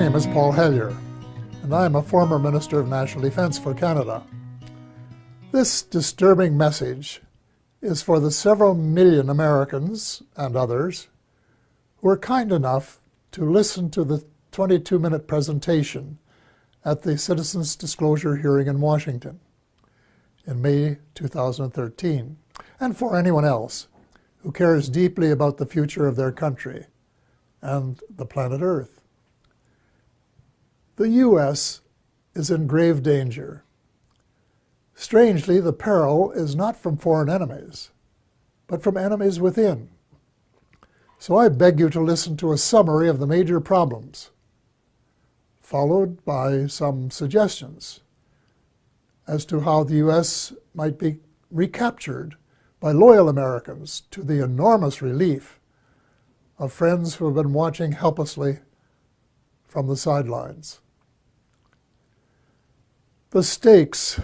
name is Paul Hellyer, and I am a former Minister of National Defence for Canada. This disturbing message is for the several million Americans and others who were kind enough to listen to the 22-minute presentation at the Citizens Disclosure hearing in Washington in May 2013, and for anyone else who cares deeply about the future of their country and the planet Earth. The U.S. is in grave danger. Strangely, the peril is not from foreign enemies, but from enemies within. So I beg you to listen to a summary of the major problems, followed by some suggestions as to how the U.S. might be recaptured by loyal Americans, to the enormous relief of friends who have been watching helplessly from the sidelines. The stakes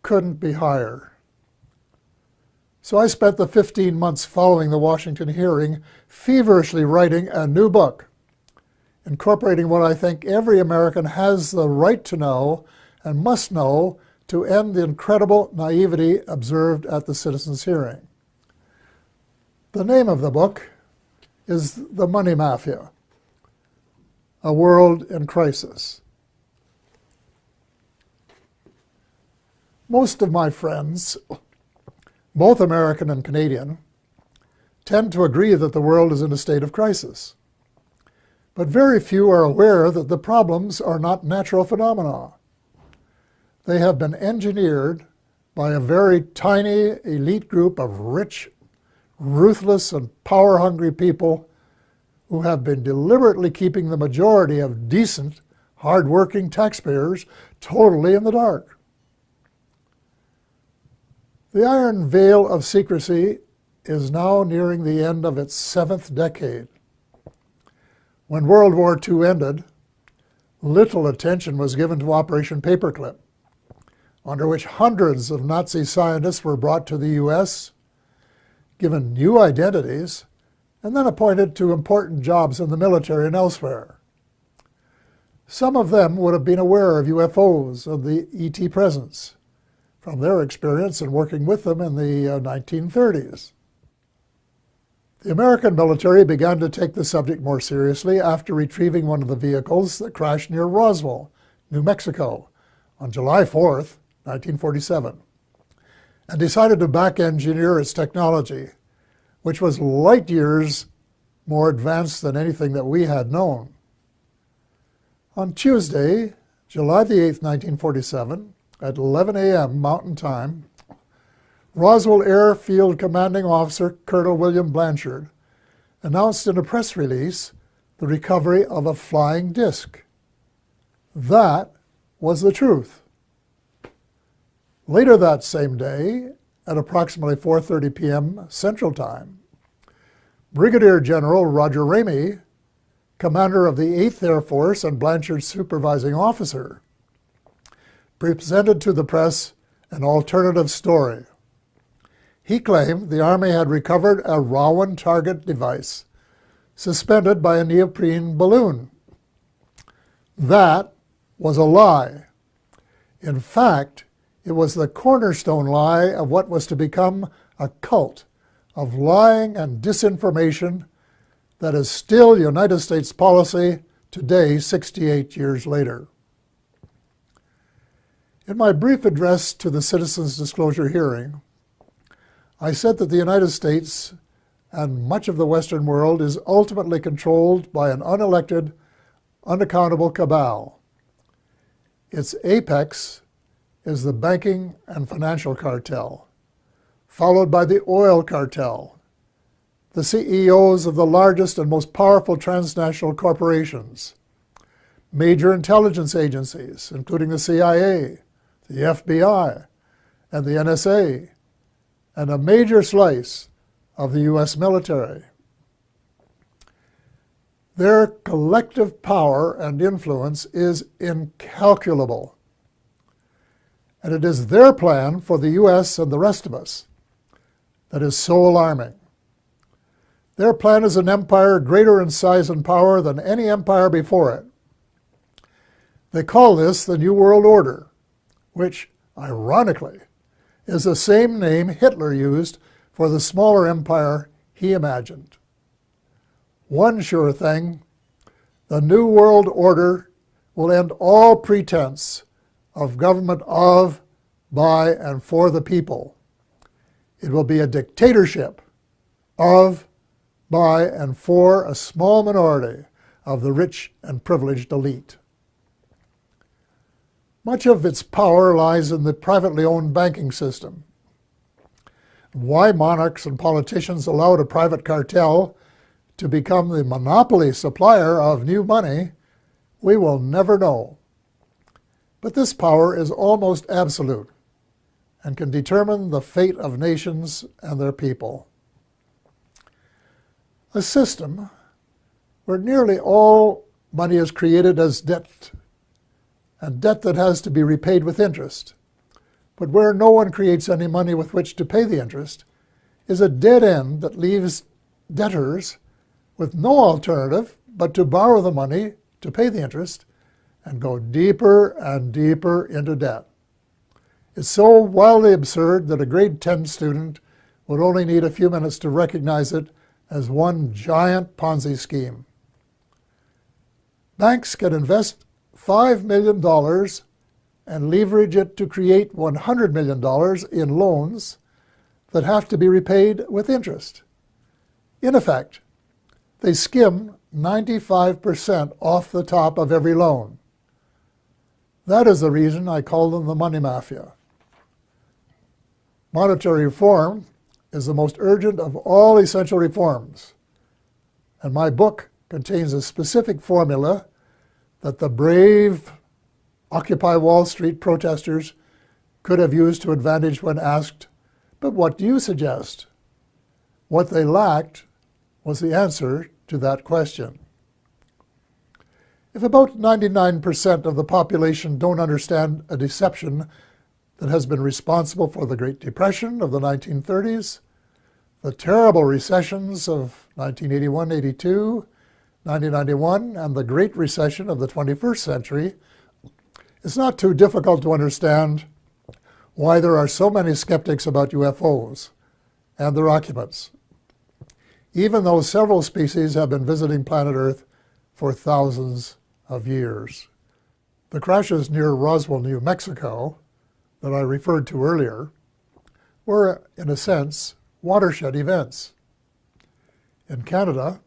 couldn't be higher. So I spent the 15 months following the Washington hearing feverishly writing a new book, incorporating what I think every American has the right to know and must know to end the incredible naivety observed at the citizens' hearing. The name of the book is The Money Mafia, A World in Crisis. Most of my friends, both American and Canadian, tend to agree that the world is in a state of crisis. But very few are aware that the problems are not natural phenomena. They have been engineered by a very tiny elite group of rich, ruthless, and power-hungry people who have been deliberately keeping the majority of decent, hard-working taxpayers totally in the dark. The iron veil of secrecy is now nearing the end of its 7th decade. When World War II ended, little attention was given to Operation Paperclip, under which hundreds of Nazi scientists were brought to the U.S., given new identities, and then appointed to important jobs in the military and elsewhere. Some of them would have been aware of UFOs and the ET presence from their experience in working with them in the 1930s. The American military began to take the subject more seriously after retrieving one of the vehicles that crashed near Roswell, New Mexico, on July 4th, 1947, and decided to back-engineer its technology, which was light years more advanced than anything that we had known. On Tuesday, July the 8th, 1947, at 11 a.m. Mountain Time, Roswell Airfield Commanding Officer Colonel William Blanchard announced in a press release the recovery of a flying disc. That was the truth. Later that same day, at approximately 4:30 p.m. Central Time, Brigadier General Roger Ramey, commander of the 8th Air Force and Blanchard's supervising officer, presented to the press an alternative story. He claimed the Army had recovered a Rowan target device suspended by a neoprene balloon. That was a lie. In fact, it was the cornerstone lie of what was to become a cult of lying and disinformation that is still United States policy today, 68 years later. In my brief address to the Citizens Disclosure hearing, I said that the United States and much of the Western world is ultimately controlled by an unelected, unaccountable cabal. Its apex is the banking and financial cartel, followed by the oil cartel, the CEOs of the largest and most powerful transnational corporations, major intelligence agencies, including the CIA, the FBI, and the NSA, and a major slice of the U.S. military. Their collective power and influence is incalculable, and it is their plan for the U.S. and the rest of us that is so alarming. Their plan is an empire greater in size and power than any empire before it, They call this the New World Order, which, ironically, is the same name Hitler used for the smaller empire he imagined. One sure thing, the New World Order will end all pretense of government of, by, and for the people. It will be a dictatorship of, by, and for a small minority of the rich and privileged elite. Much of its power lies in the privately owned banking system. Why monarchs and politicians allowed a private cartel to become the monopoly supplier of new money, we will never know. But this power is almost absolute and can determine the fate of nations and their people. A system where nearly all money is created as debt, and debt that has to be repaid with interest, but where no one creates any money with which to pay the interest, is a dead end that leaves debtors with no alternative but to borrow the money to pay the interest and go deeper and deeper into debt. It's so wildly absurd that a grade 10 student would only need a few minutes to recognize it as one giant Ponzi scheme. Banks can invest $5 million and leverage it to create $100 million in loans that have to be repaid with interest. In effect, they skim 95% off the top of every loan. That is the reason I call them the money mafia. Monetary reform is the most urgent of all essential reforms, and my book contains a specific formula that the brave Occupy Wall Street protesters could have used to advantage when asked, "But what do you suggest?" What they lacked was the answer to that question. If about 99% of the population don't understand a deception that has been responsible for the Great Depression of the 1930s, the terrible recessions of 1981-82, 1991, and the Great Recession of the 21st century, it's not too difficult to understand why there are so many skeptics about UFOs and their occupants, even though several species have been visiting planet Earth for thousands of years. The crashes near Roswell, New Mexico, that I referred to earlier, were, in a sense, watershed events. In Canada,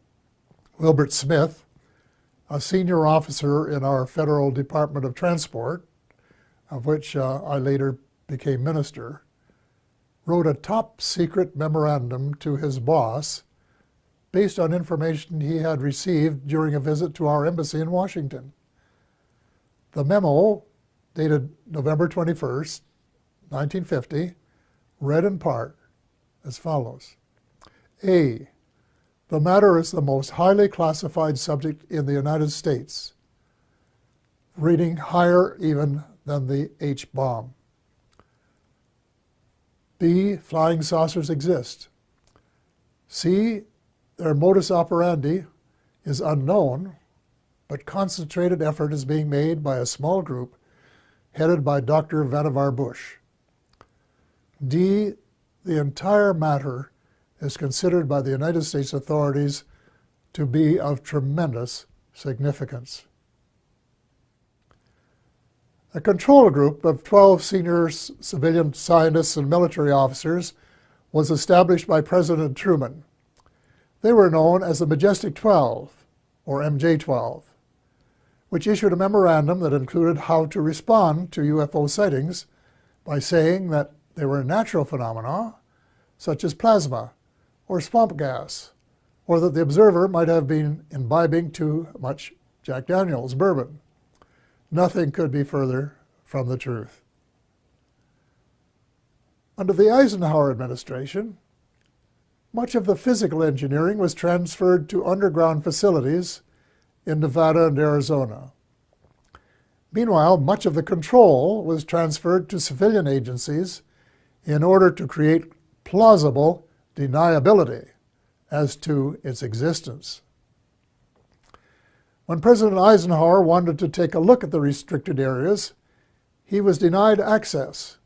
Wilbert Smith, a senior officer in our Federal Department of Transport, of which I later became minister, wrote a top-secret memorandum to his boss based on information he had received during a visit to our embassy in Washington. The memo, dated November 21st, 1950, read in part as follows. A. The matter is the most highly classified subject in the United States, reading higher even than the H-bomb. B. Flying saucers exist. C. Their modus operandi is unknown, but concentrated effort is being made by a small group headed by Dr. Vannevar Bush. D. The entire matter is considered by the United States authorities to be of tremendous significance. A control group of 12 senior civilian scientists and military officers was established by President Truman. They were known as the Majestic 12, or MJ-12, which issued a memorandum that included how to respond to UFO sightings by saying that they were natural phenomena, such as plasma or swamp gas, or that the observer might have been imbibing too much Jack Daniels bourbon. Nothing could be further from the truth. Under the Eisenhower administration, much of the physical engineering was transferred to underground facilities in Nevada and Arizona. Meanwhile, much of the control was transferred to civilian agencies in order to create plausible deniability as to its existence. When President Eisenhower wanted to take a look at the restricted areas, he was denied access.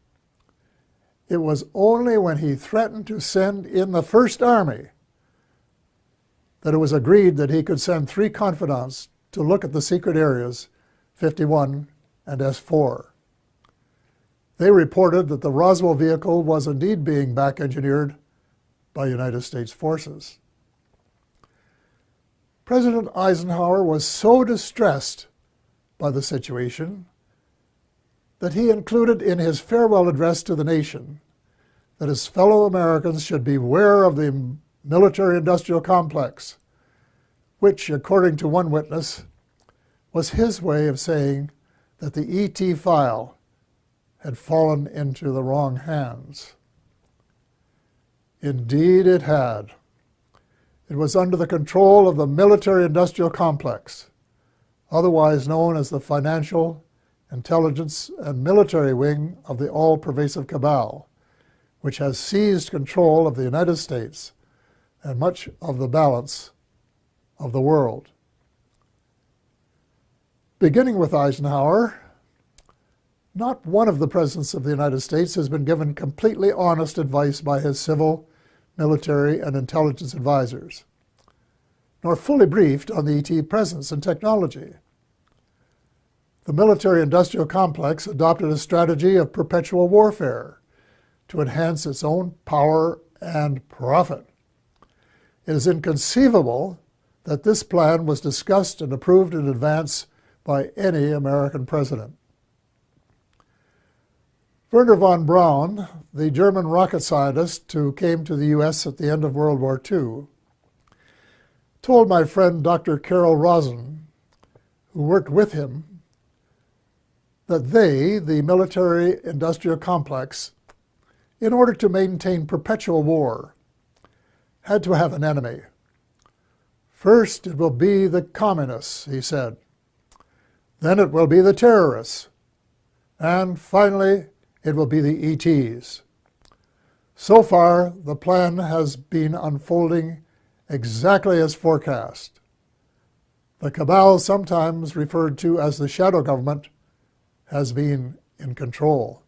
It was only when he threatened to send in the First Army that it was agreed that he could send 3 confidants to look at the secret areas 51 and S4. They reported that the Roswell vehicle was indeed being back-engineered by United States forces. President Eisenhower was so distressed by the situation that he included in his farewell address to the nation that his fellow Americans should beware of the military-industrial complex, which, according to one witness, was his way of saying that the ET file had fallen into the wrong hands. Indeed it had. It was under the control of the military-industrial complex, otherwise known as the financial, intelligence, and military wing of the all-pervasive cabal, which has seized control of the United States and much of the balance of the world. Beginning with Eisenhower, not one of the presidents of the United States has been given completely honest advice by his civil, military, and intelligence advisors, nor fully briefed on the ET presence and technology. The military-industrial complex adopted a strategy of perpetual warfare to enhance its own power and profit. It is inconceivable that this plan was discussed and approved in advance by any American president. Wernher von Braun, the German rocket scientist who came to the U.S. at the end of World War II, told my friend Dr. Carol Rosen, who worked with him, that they, the military-industrial complex, in order to maintain perpetual war, had to have an enemy. First, it will be the communists, he said. Then it will be the terrorists. And finally, it will be the ETs. So far, the plan has been unfolding exactly as forecast. The cabal, sometimes referred to as the shadow government, has been in control.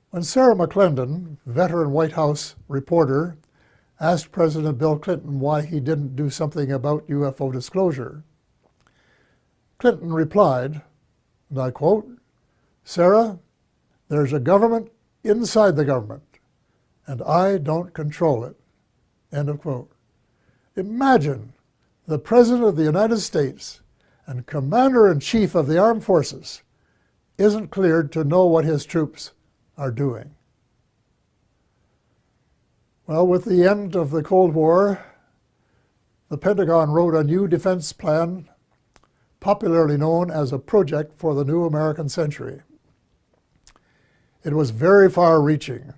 When Sarah McClendon, veteran White House reporter, asked President Bill Clinton why he didn't do something about UFO disclosure, Clinton replied, and I quote, "Sarah, there's a government inside the government, and I don't control it." End of quote. Imagine the President of the United States and Commander-in-Chief of the Armed Forces isn't cleared to know what his troops are doing. Well, with the end of the Cold War, the Pentagon wrote a new defense plan, popularly known as a project for the new American century. It was very far-reaching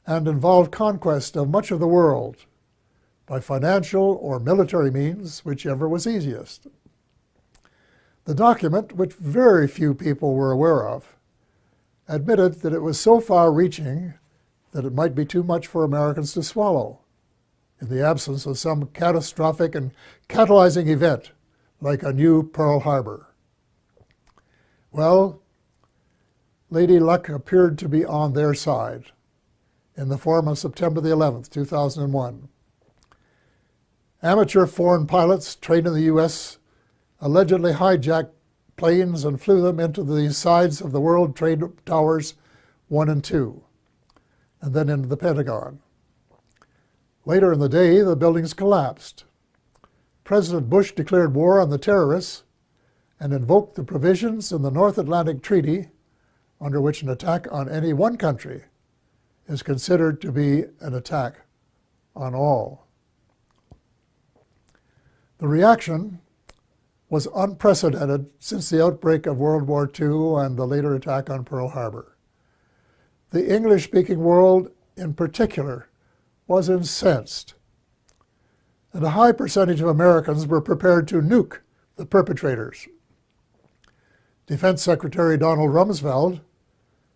and involved conquest of much of the world by financial or military means, whichever was easiest. The document, which very few people were aware of, admitted that it was so far-reaching that it might be too much for Americans to swallow in the absence of some catastrophic and catalyzing event like a new Pearl Harbor. Well, Lady Luck appeared to be on their side in the form of September the 11th, 2001. Amateur foreign pilots trained in the U.S. allegedly hijacked planes and flew them into the sides of the World Trade Towers 1 and 2, and then into the Pentagon. Later in the day, the buildings collapsed. President Bush declared war on the terrorists and invoked the provisions in the North Atlantic Treaty under which an attack on any one country is considered to be an attack on all. The reaction was unprecedented since the outbreak of World War II and the later attack on Pearl Harbor. The English-speaking world, in particular, was incensed, and a high percentage of Americans were prepared to nuke the perpetrators. Defense Secretary Donald Rumsfeld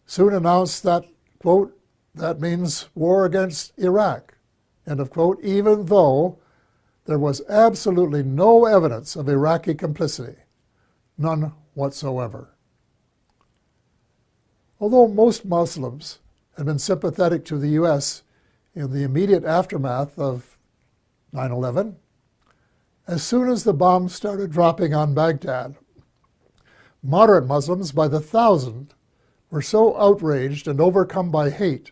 soon announced that, quote, "that means war against Iraq," end of quote, even though there was absolutely no evidence of Iraqi complicity, none whatsoever. Although most Muslims had been sympathetic to the U.S. in the immediate aftermath of 9/11, as soon as the bombs started dropping on Baghdad, moderate Muslims by the thousand were so outraged and overcome by hate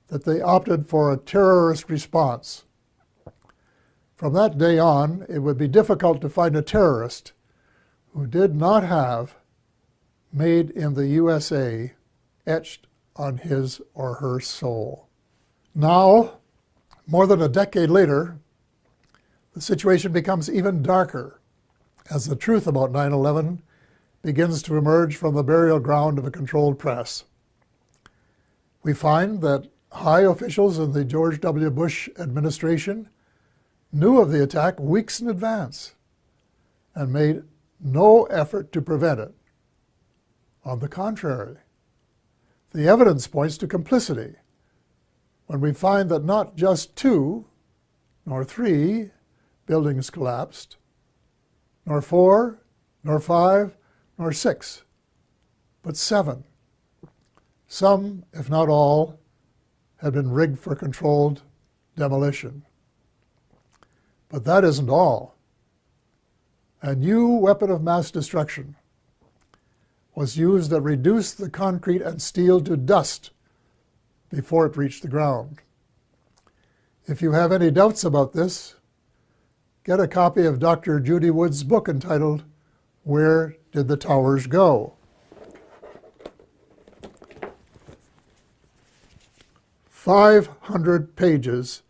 that they opted for a terrorist response. From that day on, it would be difficult to find a terrorist who did not have "Made in the USA" etched on his or her soul. Now, more than a decade later, the situation becomes even darker as the truth about 9/11 begins to emerge from the burial ground of a controlled press. We find that high officials in the George W. Bush administration knew of the attack weeks in advance and made no effort to prevent it. On the contrary, the evidence points to complicity when we find that not just 2, nor 3 buildings collapsed, nor 4, nor 5, nor 6, but 7. Some, if not all, had been rigged for controlled demolition. But that isn't all. A new weapon of mass destruction was used that reduced the concrete and steel to dust before it reached the ground. If you have any doubts about this, get a copy of Dr. Judy Wood's book entitled, "Where Did the Towers Go?" 500 pages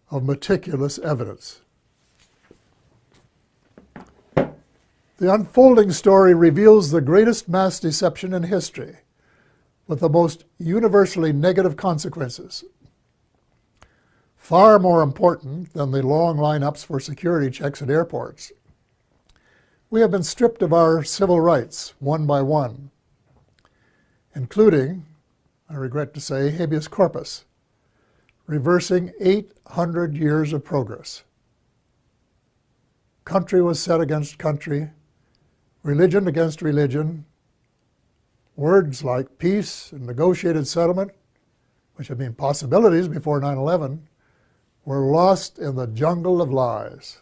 of meticulous evidence. The unfolding story reveals the greatest mass deception in history, with the most universally negative consequences. Far more important than the long lineups for security checks at airports. We have been stripped of our civil rights one by one, including, I regret to say, habeas corpus, reversing 800 years of progress. Country was set against country, religion against religion. Words like peace and negotiated settlement, which had been possibilities before 9/11, were lost in the jungle of lies.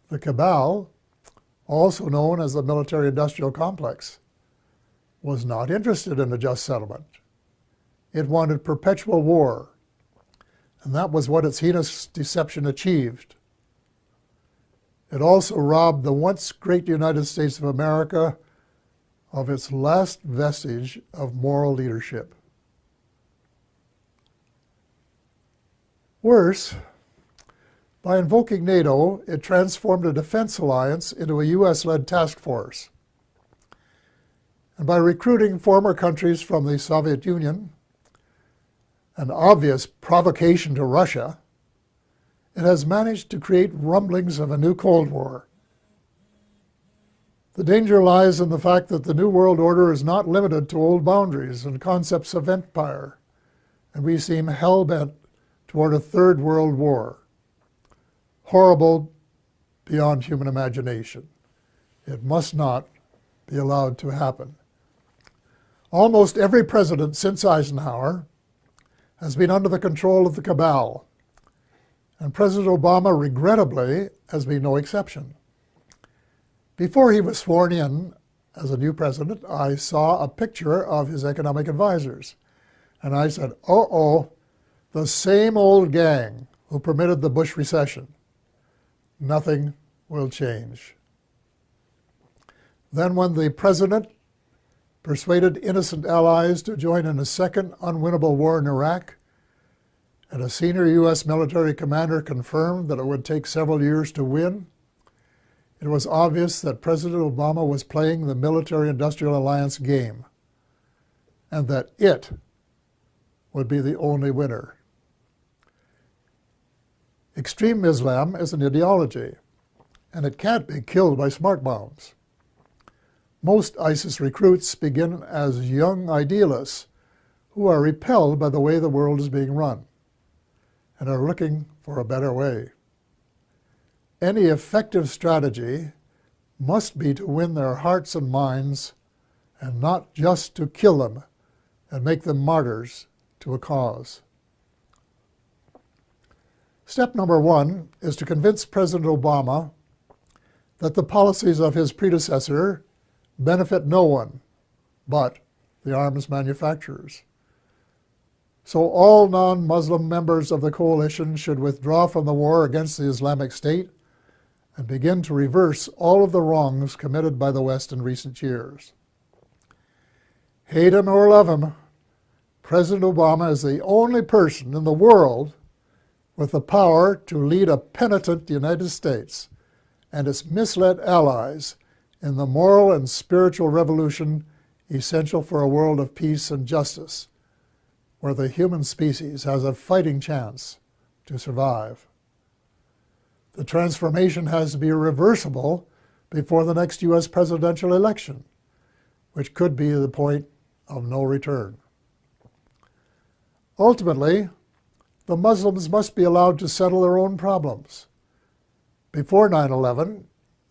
The cabal, also known as the military-industrial complex, was not interested in a just settlement. It wanted perpetual war, and that was what its heinous deception achieved. It also robbed the once great United States of America of its last vestige of moral leadership. Worse, by invoking NATO, it transformed a defense alliance into a US-led task force. And by recruiting former countries from the Soviet Union, an obvious provocation to Russia, it has managed to create rumblings of a new Cold War. The danger lies in the fact that the New World Order is not limited to old boundaries and concepts of empire, and we seem hell-bent toward a third world war. Horrible beyond human imagination. It must not be allowed to happen. Almost every president since Eisenhower has been under the control of the cabal, and President Obama, regrettably, has been no exception. Before he was sworn in as a new president, I saw a picture of his economic advisors, and I said, uh-oh, the same old gang who permitted the Bush recession. Nothing will change. Then when the president persuaded innocent allies to join in a second unwinnable war in Iraq, and a senior U.S. military commander confirmed that it would take several years to win, it was obvious that President Obama was playing the military-industrial alliance game, and that it would be the only winner. Extreme Islam is an ideology, and it can't be killed by smart bombs. Most ISIS recruits begin as young idealists who are repelled by the way the world is being run and are looking for a better way. any effective strategy must be to win their hearts and minds, and not just to kill them and make them martyrs to a cause. Step number 1 is to convince President Obama that the policies of his predecessor benefit no one but the arms manufacturers. So all non-Muslim members of the coalition should withdraw from the war against the Islamic State and begin to reverse all of the wrongs committed by the West in recent years. Hate him or love him, President Obama is the only person in the world with the power to lead a penitent United States and its misled allies in the moral and spiritual revolution essential for a world of peace and justice, where the human species has a fighting chance to survive. The transformation has to be reversible before the next U.S. presidential election, which could be the point of no return. Ultimately, the Muslims must be allowed to settle their own problems. Before 9/11,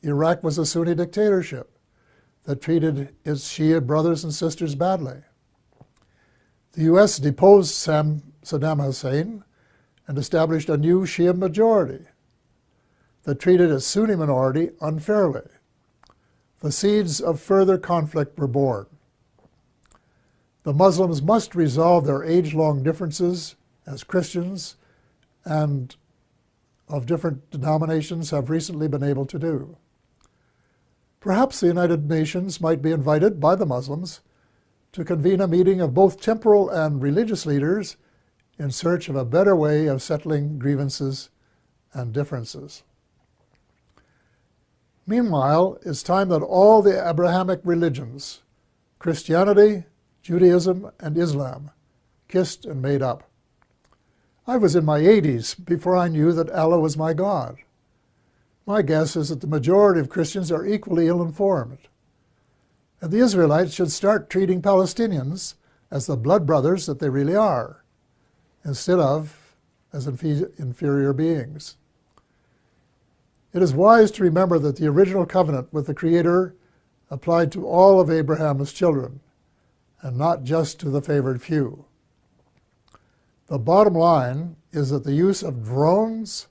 Iraq was a Sunni dictatorship that treated its Shia brothers and sisters badly. The U.S. deposed Saddam Hussein and established a new Shia majority that treated its Sunni minority unfairly. The seeds of further conflict were born. The Muslims must resolve their age-long differences as Christians and of different denominations have recently been able to do. Perhaps the United Nations might be invited by the Muslims to convene a meeting of both temporal and religious leaders in search of a better way of settling grievances and differences. Meanwhile, it's time that all the Abrahamic religions, Christianity, Judaism, and Islam, kissed and made up. I was in my 80s before I knew that Allah was my God. My guess is that the majority of Christians are equally ill-informed. And the Israelites should start treating Palestinians as the blood brothers that they really are, instead of as inferior beings. It is wise to remember that the original covenant with the Creator applied to all of Abraham's children, and not just to the favored few. The bottom line is that the use of drones,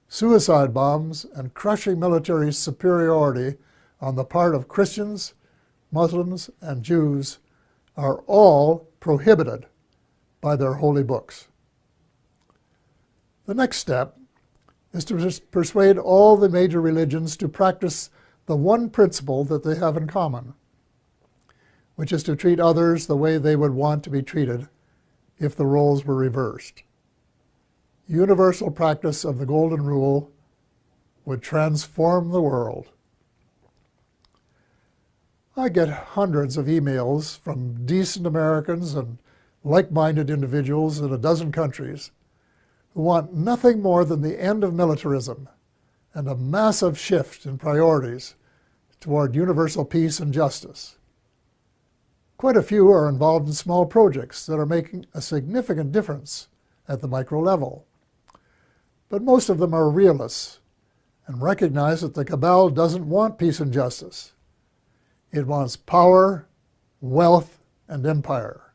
suicide bombs, and crushing military superiority on the part of Christians, Muslims, and Jews are all prohibited by their holy books. The next step is to persuade all the major religions to practice the one principle that they have in common, which is to treat others the way they would want to be treated if the roles were reversed. Universal practice of the Golden Rule would transform the world. I get hundreds of emails from decent Americans and like-minded individuals in a dozen countries who want nothing more than the end of militarism and a massive shift in priorities toward universal peace and justice. Quite a few are involved in small projects that are making a significant difference at the micro level. But most of them are realists and recognize that the cabal doesn't want peace and justice. It wants power, wealth, and empire.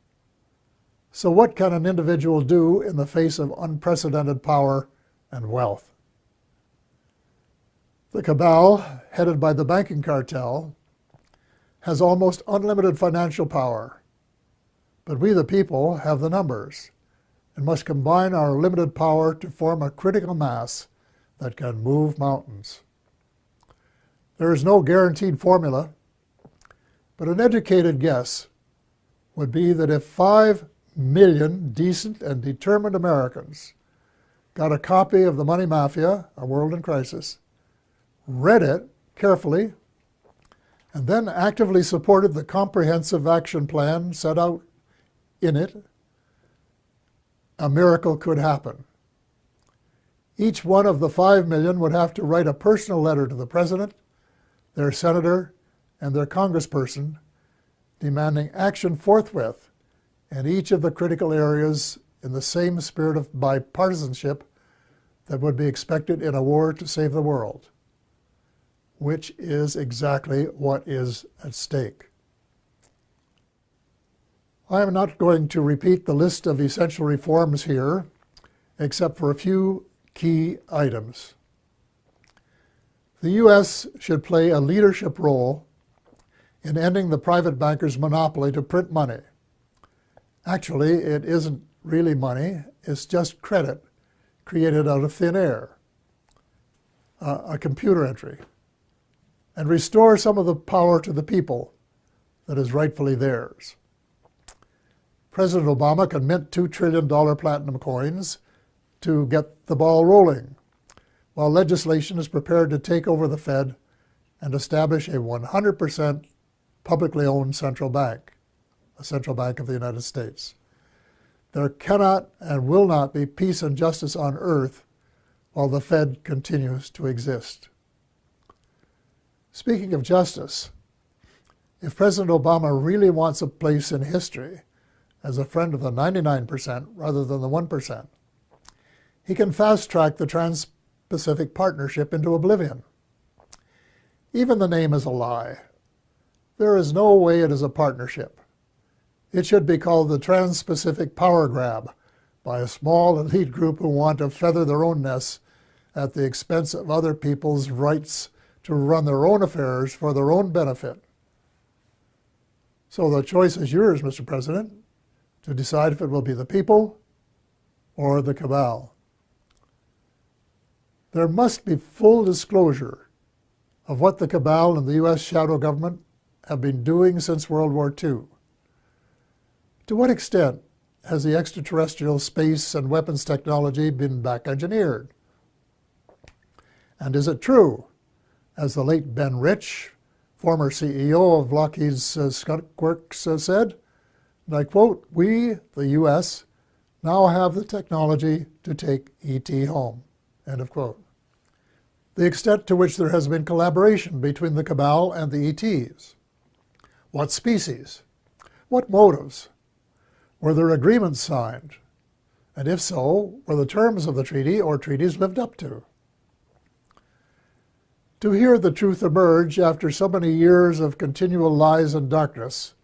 So what can an individual do in the face of unprecedented power and wealth? The cabal, headed by the banking cartel, has almost unlimited financial power. But we, the people, have the numbers and must combine our limited power to form a critical mass that can move mountains. There is no guaranteed formula, but an educated guess would be that if 5 million decent and determined Americans got a copy of The Money Mafia, A World in Crisis, read it carefully, and then actively supported the comprehensive action plan set out in it, a miracle could happen. Each one of the 5 million would have to write a personal letter to the president, their senator, and their congressperson, demanding action forthwith in each of the critical areas in the same spirit of bipartisanship that would be expected in a war to save the world, which is exactly what is at stake. I am not going to repeat the list of essential reforms here, except for a few key items. The U.S. should play a leadership role in ending the private bankers' monopoly to print money. Actually, it isn't really money, it's just credit created out of thin air, a computer entry, and restore some of the power to the people that is rightfully theirs. President Obama can mint $2 trillion platinum coins to get the ball rolling, while legislation is prepared to take over the Fed and establish a 100% publicly owned central bank, a central bank of the United States. There cannot and will not be peace and justice on earth while the Fed continues to exist. Speaking of justice, if President Obama really wants a place in history as a friend of the 99% rather than the 1%, he can fast-track the Trans-Pacific Partnership into oblivion. Even the name is a lie. There is no way it is a partnership. It should be called the Trans-Pacific Power Grab by a small elite group who want to feather their own nests at the expense of other people's rights to run their own affairs for their own benefit. So the choice is yours, Mr. President, to decide if it will be the people or the cabal. There must be full disclosure of what the cabal and the U.S. shadow government have been doing since World War II. To what extent has the extraterrestrial space and weapons technology been back-engineered? And is it true, as the late Ben Rich, former CEO of Lockheed's Skunk Works, said, and I quote, "We, the U.S., now have the technology to take ET home," end of quote. The extent to which there has been collaboration between the cabal and the ETs. What species? What motives? Were there agreements signed? And if so, were the terms of the treaty or treaties lived up to? To hear the truth emerge after so many years of continual lies and darkness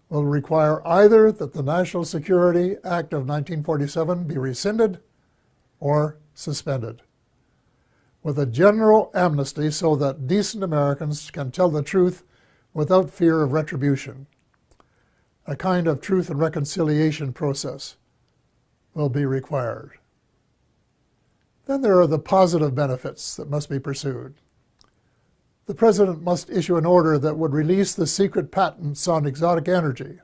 will require either that the National Security Act of 1947 be rescinded or suspended, with a general amnesty so that decent Americans can tell the truth without fear of retribution. A kind of truth and reconciliation process will be required. Then there are the positive benefits that must be pursued. The President must issue an order that would release the secret patents on exotic energy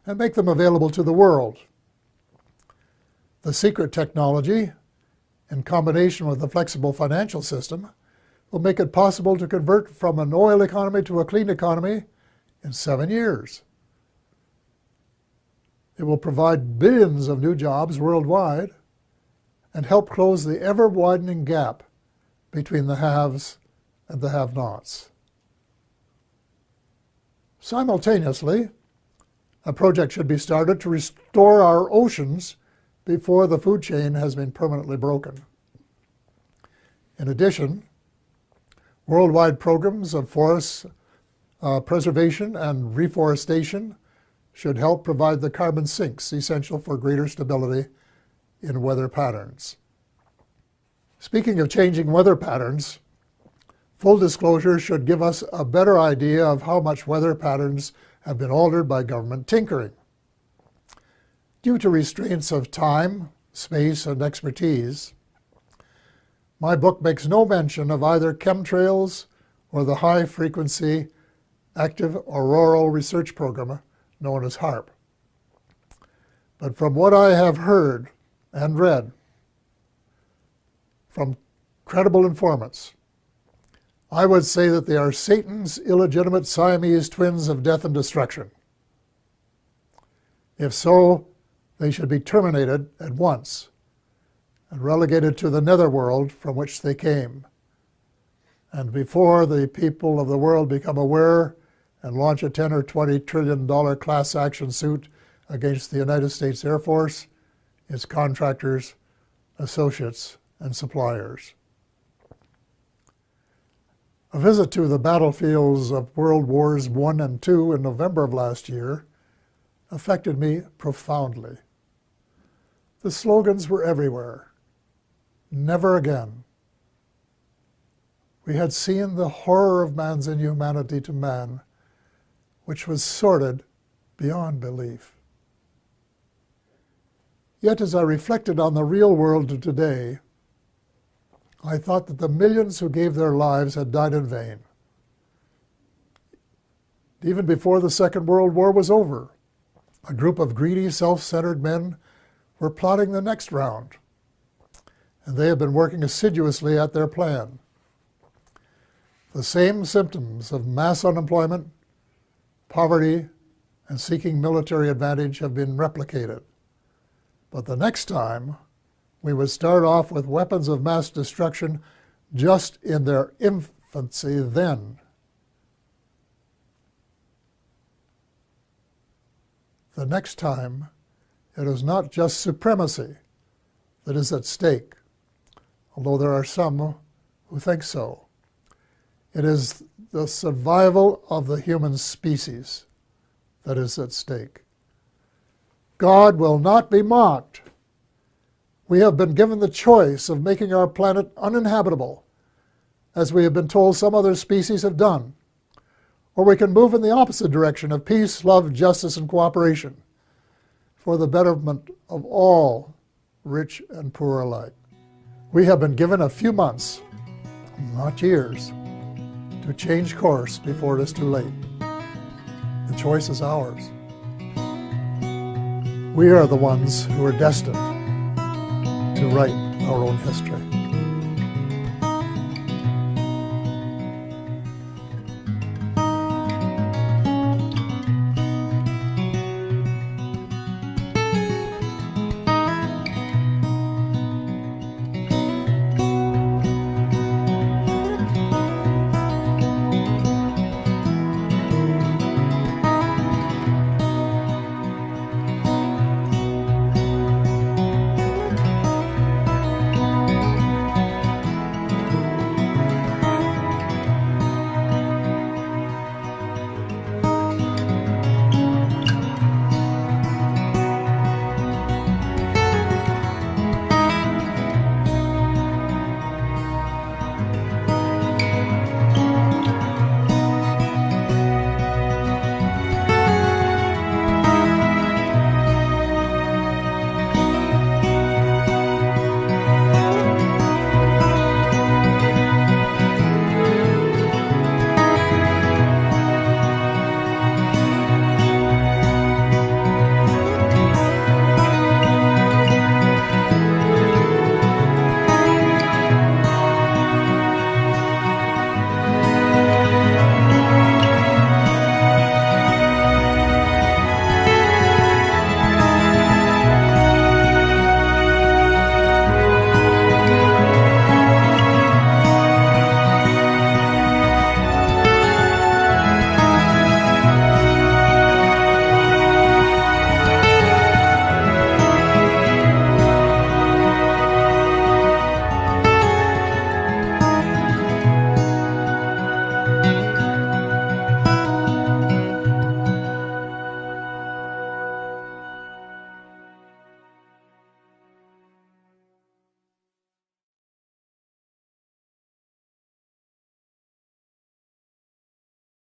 and make them available to the world. The secret technology, in combination with a flexible financial system, will make it possible to convert from an oil economy to a clean economy in 7 years. It will provide billions of new jobs worldwide and help close the ever-widening gap between the haves and the have-nots. Simultaneously, a project should be started to restore our oceans before the food chain has been permanently broken. In addition, worldwide programs of forest preservation and reforestation should help provide the carbon sinks essential for greater stability in weather patterns. Speaking of changing weather patterns, full disclosure should give us a better idea of how much weather patterns have been altered by government tinkering. Due to restraints of time, space, and expertise, my book makes no mention of either chemtrails or the high-frequency active auroral research program known as HAARP. But from what I have heard and read from credible informants, I would say that they are Satan's illegitimate Siamese twins of death and destruction. If so, they should be terminated at once and relegated to the netherworld from which they came. And before the people of the world become aware and launch a $10 or $20 trillion class action suit against the United States Air Force, its contractors, associates, and suppliers. A visit to the battlefields of World Wars I and II in November of last year affected me profoundly. The slogans were everywhere. Never again. We had seen the horror of man's inhumanity to man, which was sordid beyond belief. Yet as I reflected on the real world of today, I thought that the millions who gave their lives had died in vain. Even before the Second World War was over, a group of greedy, self-centered men were plotting the next round, and they have been working assiduously at their plan. The same symptoms of mass unemployment, poverty, and seeking military advantage have been replicated. But the next time, we would start off with weapons of mass destruction just in their infancy then. The next time, it is not just supremacy that is at stake, although there are some who think so. It is the survival of the human species that is at stake. God will not be mocked. We have been given the choice of making our planet uninhabitable, as we have been told some other species have done, or we can move in the opposite direction of peace, love, justice, and cooperation for the betterment of all, rich and poor alike. We have been given a few months, not years, to change course before it is too late. The choice is ours. We are the ones who are destined to write our own history.